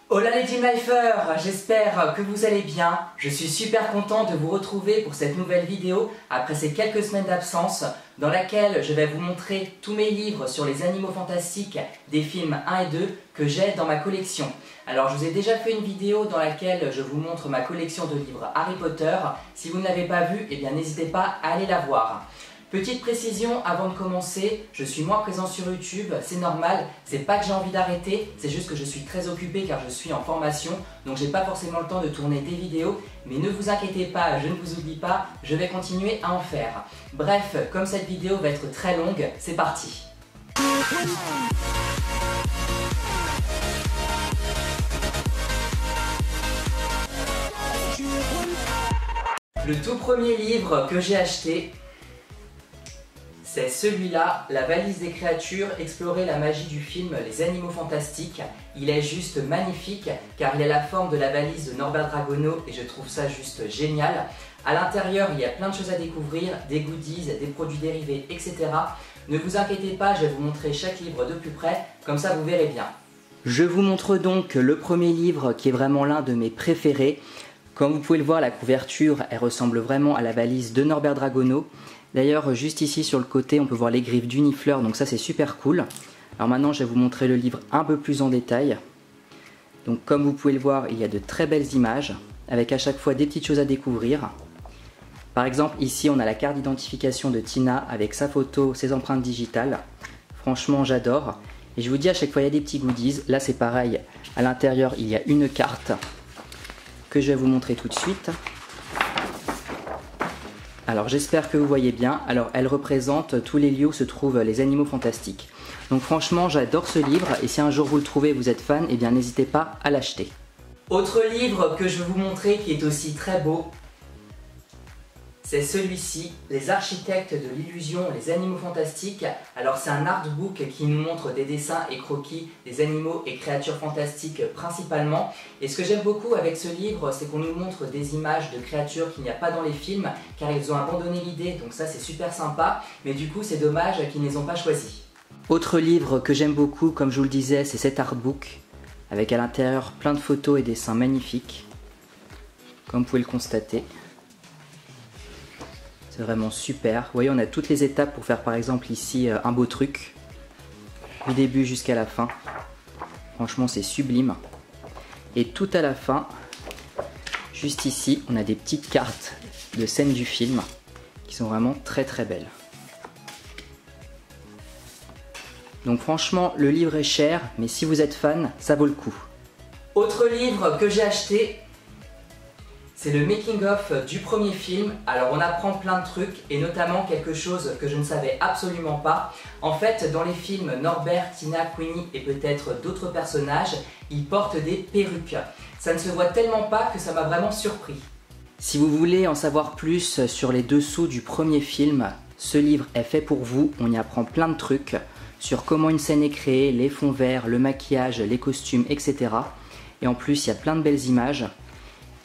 Hola les Team Lifers, j'espère que vous allez bien. Je suis super content de vous retrouver pour cette nouvelle vidéo après ces quelques semaines d'absence dans laquelle je vais vous montrer tous mes livres sur les animaux fantastiques des films 1 et 2 que j'ai dans ma collection. Alors je vous ai déjà fait une vidéo dans laquelle je vous montre ma collection de livres Harry Potter. Si vous ne l'avez pas vue, eh bien n'hésitez pas à aller la voir. Petite précision avant de commencer, je suis moins présent sur YouTube, c'est normal, c'est pas que j'ai envie d'arrêter, c'est juste que je suis très occupé car je suis en formation, donc j'ai pas forcément le temps de tourner des vidéos, mais ne vous inquiétez pas, je ne vous oublie pas, je vais continuer à en faire. Bref, comme cette vidéo va être très longue, c'est parti. Le tout premier livre que j'ai acheté, c'est celui-là, La valise des créatures, explorer la magie du film Les Animaux Fantastiques. Il est juste magnifique car il a la forme de la valise de Norbert Dragono et je trouve ça juste génial. À l'intérieur, il y a plein de choses à découvrir, des goodies, des produits dérivés, etc. Ne vous inquiétez pas, je vais vous montrer chaque livre de plus près, comme ça vous verrez bien. Je vous montre donc le premier livre qui est vraiment l'un de mes préférés. Comme vous pouvez le voir, la couverture, elle ressemble vraiment à la valise de Norbert Dragono. D'ailleurs, juste ici sur le côté, on peut voir les griffes d'Unifleur, donc ça c'est super cool. Alors maintenant, je vais vous montrer le livre un peu plus en détail. Donc comme vous pouvez le voir, il y a de très belles images, avec à chaque fois des petites choses à découvrir. Par exemple, ici on a la carte d'identification de Tina avec sa photo, ses empreintes digitales. Franchement, j'adore. Et je vous dis, à chaque fois, il y a des petits goodies. Là, c'est pareil. À l'intérieur, il y a une carte que je vais vous montrer tout de suite. Alors j'espère que vous voyez bien. Alors elle représente tous les lieux où se trouvent les animaux fantastiques. Donc franchement j'adore ce livre et si un jour vous le trouvez et vous êtes fan, eh bien n'hésitez pas à l'acheter. Autre livre que je vais vous montrer qui est aussi très beau, c'est celui-ci, Les architectes de l'illusion, les animaux fantastiques. Alors c'est un artbook qui nous montre des dessins et croquis des animaux et créatures fantastiques principalement. Et ce que j'aime beaucoup avec ce livre, c'est qu'on nous montre des images de créatures qu'il n'y a pas dans les films, car ils ont abandonné l'idée, donc ça c'est super sympa, mais du coup c'est dommage qu'ils ne les ont pas choisis. Autre livre que j'aime beaucoup, comme je vous le disais, c'est cet artbook, avec à l'intérieur plein de photos et dessins magnifiques, comme vous pouvez le constater. C'est vraiment super. Vous voyez, on a toutes les étapes pour faire par exemple ici un beau truc. Du début jusqu'à la fin. Franchement, c'est sublime. Et tout à la fin, juste ici, on a des petites cartes de scènes du film qui sont vraiment très très belles. Donc franchement, le livre est cher, mais si vous êtes fan, ça vaut le coup. Autre livre que j'ai acheté, c'est le making-of du premier film. Alors on apprend plein de trucs et notamment quelque chose que je ne savais absolument pas. En fait, dans les films Norbert, Tina, Queenie et peut-être d'autres personnages, ils portent des perruques. Ça ne se voit tellement pas que ça m'a vraiment surpris. Si vous voulez en savoir plus sur les dessous du premier film, ce livre est fait pour vous. On y apprend plein de trucs sur comment une scène est créée, les fonds verts, le maquillage, les costumes, etc. Et en plus, il y a plein de belles images.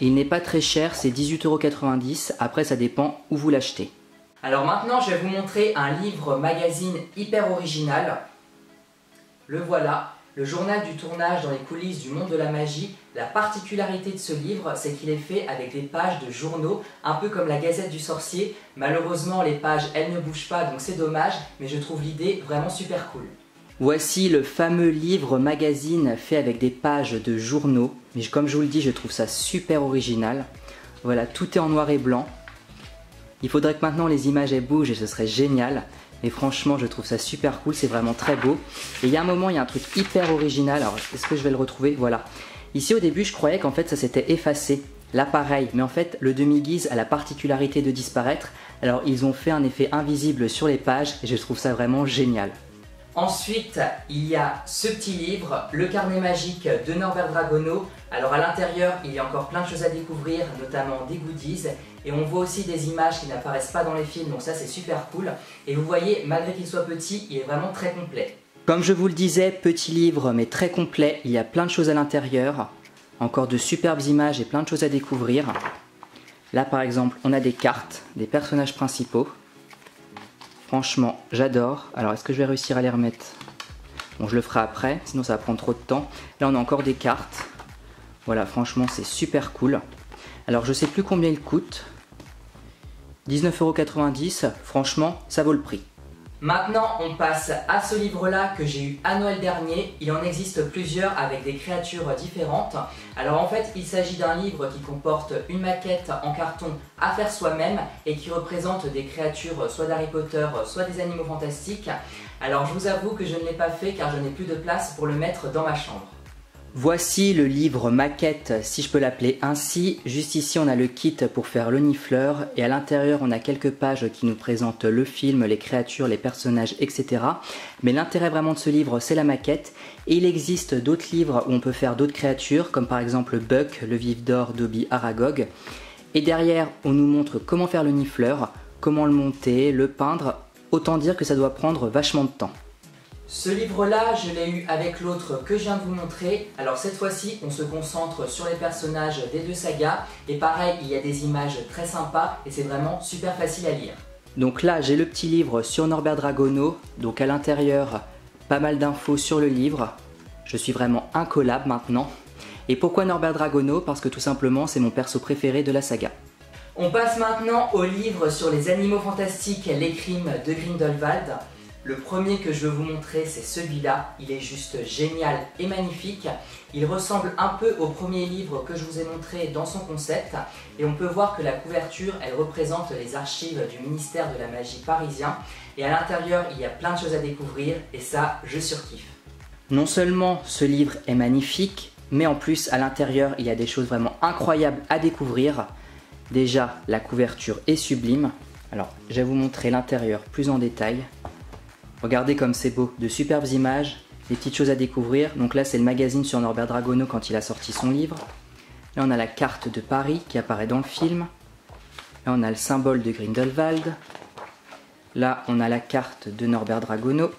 Il n'est pas très cher, c'est 18,90 €, après ça dépend où vous l'achetez. Alors maintenant je vais vous montrer un livre magazine hyper original. Le voilà, le journal du tournage dans les coulisses du monde de la magie. La particularité de ce livre, c'est qu'il est fait avec des pages de journaux, un peu comme la Gazette du Sorcier. Malheureusement les pages elles ne bougent pas donc c'est dommage, mais je trouve l'idée vraiment super cool. Voici le fameux livre magazine fait avec des pages de journaux. Mais comme je vous le dis, je trouve ça super original. Voilà, tout est en noir et blanc. Il faudrait que maintenant les images elles bougent et ce serait génial. Mais franchement, je trouve ça super cool, c'est vraiment très beau. Et il y a un moment, il y a un truc hyper original. Alors, est-ce que je vais le retrouver? Voilà. Ici, au début, je croyais qu'en fait, ça s'était effacé. Là, pareil. Mais en fait, le demi-guise a la particularité de disparaître. Alors, ils ont fait un effet invisible sur les pages et je trouve ça vraiment génial. Ensuite, il y a ce petit livre, Le carnet magique de Norbert Dragono. Alors à l'intérieur, il y a encore plein de choses à découvrir, notamment des goodies. Et on voit aussi des images qui n'apparaissent pas dans les films, donc ça c'est super cool. Et vous voyez, malgré qu'il soit petit, il est vraiment très complet. Comme je vous le disais, petit livre mais très complet, il y a plein de choses à l'intérieur. Encore de superbes images et plein de choses à découvrir. Là par exemple, on a des cartes, des personnages principaux. Franchement, j'adore. Alors, est-ce que je vais réussir à les remettre? Bon, je le ferai après, sinon ça va prendre trop de temps. Là, on a encore des cartes. Voilà, franchement c'est super cool. Alors je sais plus combien il coûte. 19,90 €, franchement ça vaut le prix. Maintenant on passe à ce livre-là que j'ai eu à Noël dernier. Il en existe plusieurs avec des créatures différentes. Alors en fait il s'agit d'un livre qui comporte une maquette en carton à faire soi-même et qui représente des créatures soit d'Harry Potter, soit des animaux fantastiques. Alors je vous avoue que je ne l'ai pas fait car je n'ai plus de place pour le mettre dans ma chambre. Voici le livre maquette, si je peux l'appeler ainsi. Juste ici on a le kit pour faire le nifleur et à l'intérieur on a quelques pages qui nous présentent le film, les créatures, les personnages, etc. Mais l'intérêt vraiment de ce livre c'est la maquette et il existe d'autres livres où on peut faire d'autres créatures comme par exemple Buck, le vif d'or, Dobby, Aragog. Et derrière on nous montre comment faire le nifleur, comment le monter, le peindre, autant dire que ça doit prendre vachement de temps. Ce livre-là, je l'ai eu avec l'autre que je viens de vous montrer. Alors cette fois-ci, on se concentre sur les personnages des deux sagas. Et pareil, il y a des images très sympas et c'est vraiment super facile à lire. Donc là, j'ai le petit livre sur Norbert Dragono. Donc à l'intérieur, pas mal d'infos sur le livre. Je suis vraiment incollable maintenant. Et pourquoi Norbert Dragono? Parce que tout simplement, c'est mon perso préféré de la saga. On passe maintenant au livre sur les animaux fantastiques, les crimes de Grindelwald. Le premier que je veux vous montrer, c'est celui-là. Il est juste génial et magnifique. Il ressemble un peu au premier livre que je vous ai montré dans son concept. Et on peut voir que la couverture, elle représente les archives du ministère de la magie parisien. Et à l'intérieur, il y a plein de choses à découvrir et ça, je surkiffe. Non seulement ce livre est magnifique, mais en plus, à l'intérieur, il y a des choses vraiment incroyables à découvrir. Déjà, la couverture est sublime. Alors, je vais vous montrer l'intérieur plus en détail. Regardez comme c'est beau, de superbes images, des petites choses à découvrir. Donc là c'est le magazine sur Norbert Dragono quand il a sorti son livre. Là on a la carte de Paris qui apparaît dans le film. Là on a le symbole de Grindelwald. Là on a la carte de Norbert Dragono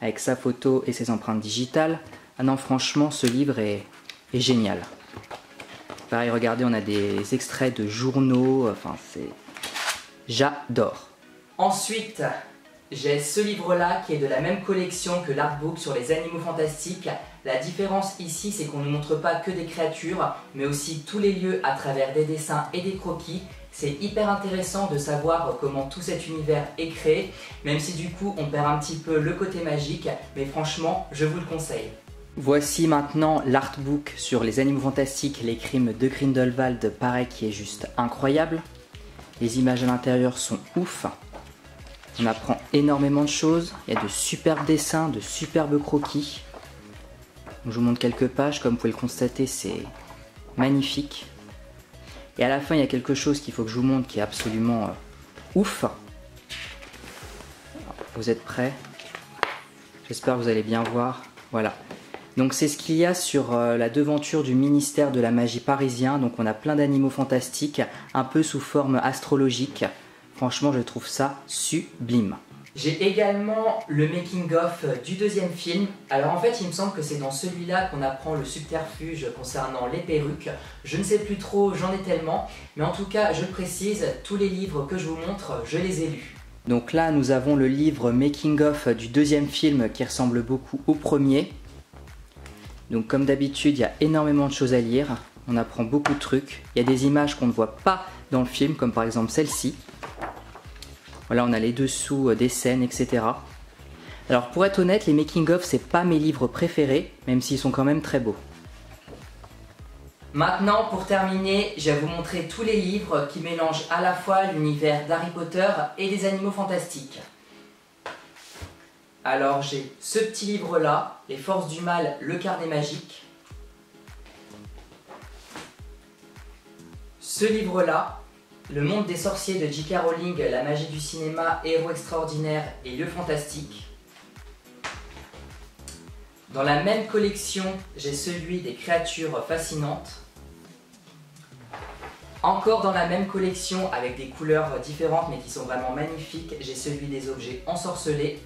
avec sa photo et ses empreintes digitales. Ah non franchement ce livre est génial. Pareil regardez on a des extraits de journaux, enfin c'est... J'adore. Ensuite... j'ai ce livre-là qui est de la même collection que l'artbook sur les animaux fantastiques. La différence ici, c'est qu'on ne montre pas que des créatures, mais aussi tous les lieux à travers des dessins et des croquis. C'est hyper intéressant de savoir comment tout cet univers est créé, même si du coup on perd un petit peu le côté magique, mais franchement, je vous le conseille. Voici maintenant l'artbook sur les animaux fantastiques, les crimes de Grindelwald, pareil qui est juste incroyable. Les images à l'intérieur sont ouf. On apprend énormément de choses, il y a de superbes dessins, de superbes croquis. Je vous montre quelques pages, comme vous pouvez le constater, c'est magnifique. Et à la fin, il y a quelque chose qu'il faut que je vous montre qui est absolument ouf. Vous êtes prêts? J'espère que vous allez bien voir. Voilà. Donc c'est ce qu'il y a sur la devanture du ministère de la magie parisien. Donc on a plein d'animaux fantastiques, un peu sous forme astrologique. Franchement, je trouve ça sublime. J'ai également le making-of du deuxième film. Alors en fait, il me semble que c'est dans celui-là qu'on apprend le subterfuge concernant les perruques. Je ne sais plus trop, j'en ai tellement. Mais en tout cas, je précise, tous les livres que je vous montre, je les ai lus. Donc là, nous avons le livre making-of du deuxième film qui ressemble beaucoup au premier. Donc comme d'habitude, il y a énormément de choses à lire. On apprend beaucoup de trucs. Il y a des images qu'on ne voit pas dans le film, comme par exemple celle-ci. Voilà, on a les dessous des scènes, etc. Alors pour être honnête, les making-of, c'est pas mes livres préférés, même s'ils sont quand même très beaux. Maintenant, pour terminer, je vais vous montrer tous les livres qui mélangent à la fois l'univers d'Harry Potter et des animaux fantastiques. Alors j'ai ce petit livre-là, Les Forces du Mal, le carnet magique. Ce livre-là, Le Monde des Sorciers de J.K. Rowling, la magie du cinéma, héros extraordinaires et lieux fantastiques. Dans la même collection, j'ai celui des créatures fascinantes. Encore dans la même collection, avec des couleurs différentes mais qui sont vraiment magnifiques, j'ai celui des objets ensorcelés.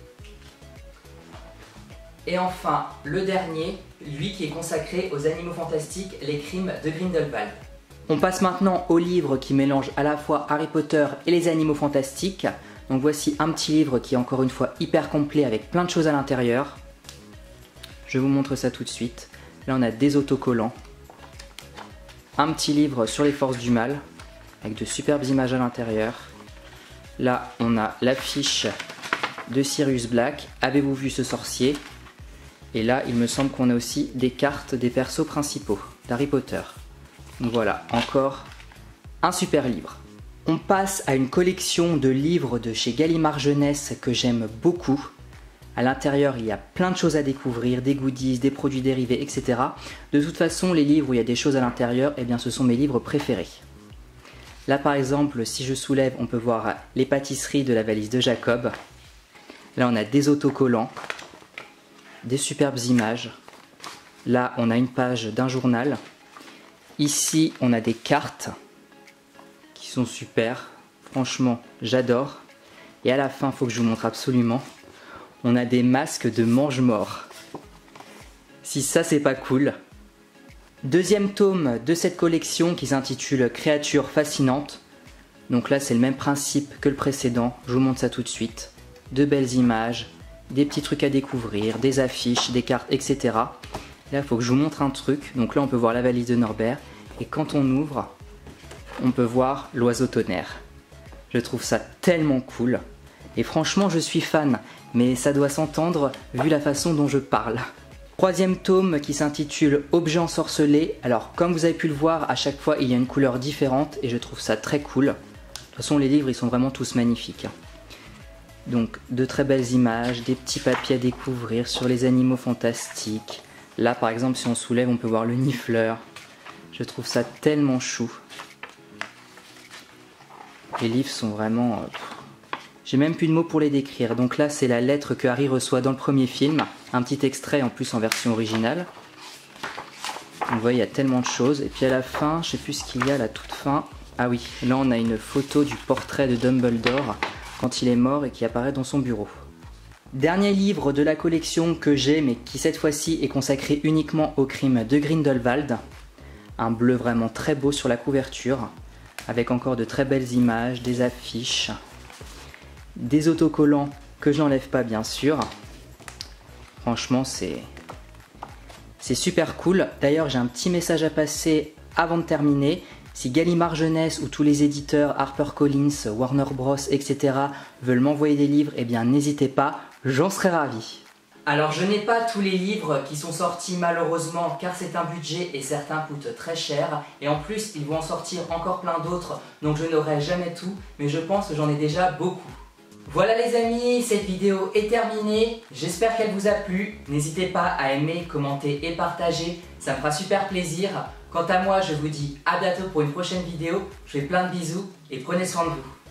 Et enfin, le dernier, lui qui est consacré aux animaux fantastiques, les crimes de Grindelwald. On passe maintenant au livre qui mélange à la fois Harry Potter et les animaux fantastiques. Donc voici un petit livre qui est encore une fois hyper complet avec plein de choses à l'intérieur. Je vous montre ça tout de suite. Là on a des autocollants. un petit livre sur les forces du mal, avec de superbes images à l'intérieur. Là, on a l'affiche de Sirius Black. Avez-vous vu ce sorcier? Et là, il me semble qu'on a aussi des cartes des persos principaux d'Harry Potter. Donc voilà, encore un super livre. On passe à une collection de livres de chez Gallimard Jeunesse que j'aime beaucoup. À l'intérieur, il y a plein de choses à découvrir, des goodies, des produits dérivés, etc. De toute façon, les livres où il y a des choses à l'intérieur, eh bien, ce sont mes livres préférés. Là, par exemple, si je soulève, on peut voir les pâtisseries de la valise de Jacob. Là, on a des autocollants, des superbes images. Là, on a une page d'un journal. Ici, on a des cartes qui sont super. Franchement, j'adore. Et à la fin, il faut que je vous montre absolument. On a des masques de mange-morts. Si ça, c'est pas cool. Deuxième tome de cette collection qui s'intitule Créatures fascinantes. Donc là, c'est le même principe que le précédent. Je vous montre ça tout de suite. De belles images, des petits trucs à découvrir, des affiches, des cartes, etc. Là, il faut que je vous montre un truc. Donc là, on peut voir la valise de Norbert. Et quand on ouvre, on peut voir l'oiseau tonnerre. Je trouve ça tellement cool. Et franchement, je suis fan. Mais ça doit s'entendre vu la façon dont je parle. Troisième tome qui s'intitule Objets ensorcelés. Alors, comme vous avez pu le voir, à chaque fois, il y a une couleur différente. Et je trouve ça très cool. De toute façon, les livres, ils sont vraiment tous magnifiques. Donc, de très belles images, des petits papiers à découvrir sur les animaux fantastiques. Là, par exemple, si on soulève, on peut voir le nifleur. Je trouve ça tellement chou. Les livres sont vraiment... J'ai même plus de mots pour les décrire. Donc là, c'est la lettre que Harry reçoit dans le premier film. Un petit extrait en plus en version originale. Vous voyez, il y a tellement de choses. Et puis à la fin, je sais plus ce qu'il y a à la toute fin. Ah oui, là on a une photo du portrait de Dumbledore quand il est mort et qui apparaît dans son bureau. Dernier livre de la collection que j'ai, mais qui cette fois-ci est consacré uniquement au crime de Grindelwald. Un bleu vraiment très beau sur la couverture, avec encore de très belles images, des affiches, des autocollants que je n'enlève pas bien sûr. Franchement, c'est super cool. D'ailleurs, j'ai un petit message à passer avant de terminer. Si Gallimard Jeunesse ou tous les éditeurs HarperCollins, Warner Bros, etc. veulent m'envoyer des livres, eh bien n'hésitez pas, j'en serai ravi. Alors je n'ai pas tous les livres qui sont sortis malheureusement car c'est un budget et certains coûtent très cher. Et en plus, ils vont en sortir encore plein d'autres, donc je n'aurai jamais tout, mais je pense que j'en ai déjà beaucoup. Voilà les amis, cette vidéo est terminée, j'espère qu'elle vous a plu. N'hésitez pas à aimer, commenter et partager, ça me fera super plaisir. Quant à moi, je vous dis à bientôt pour une prochaine vidéo, je vous fais plein de bisous et prenez soin de vous.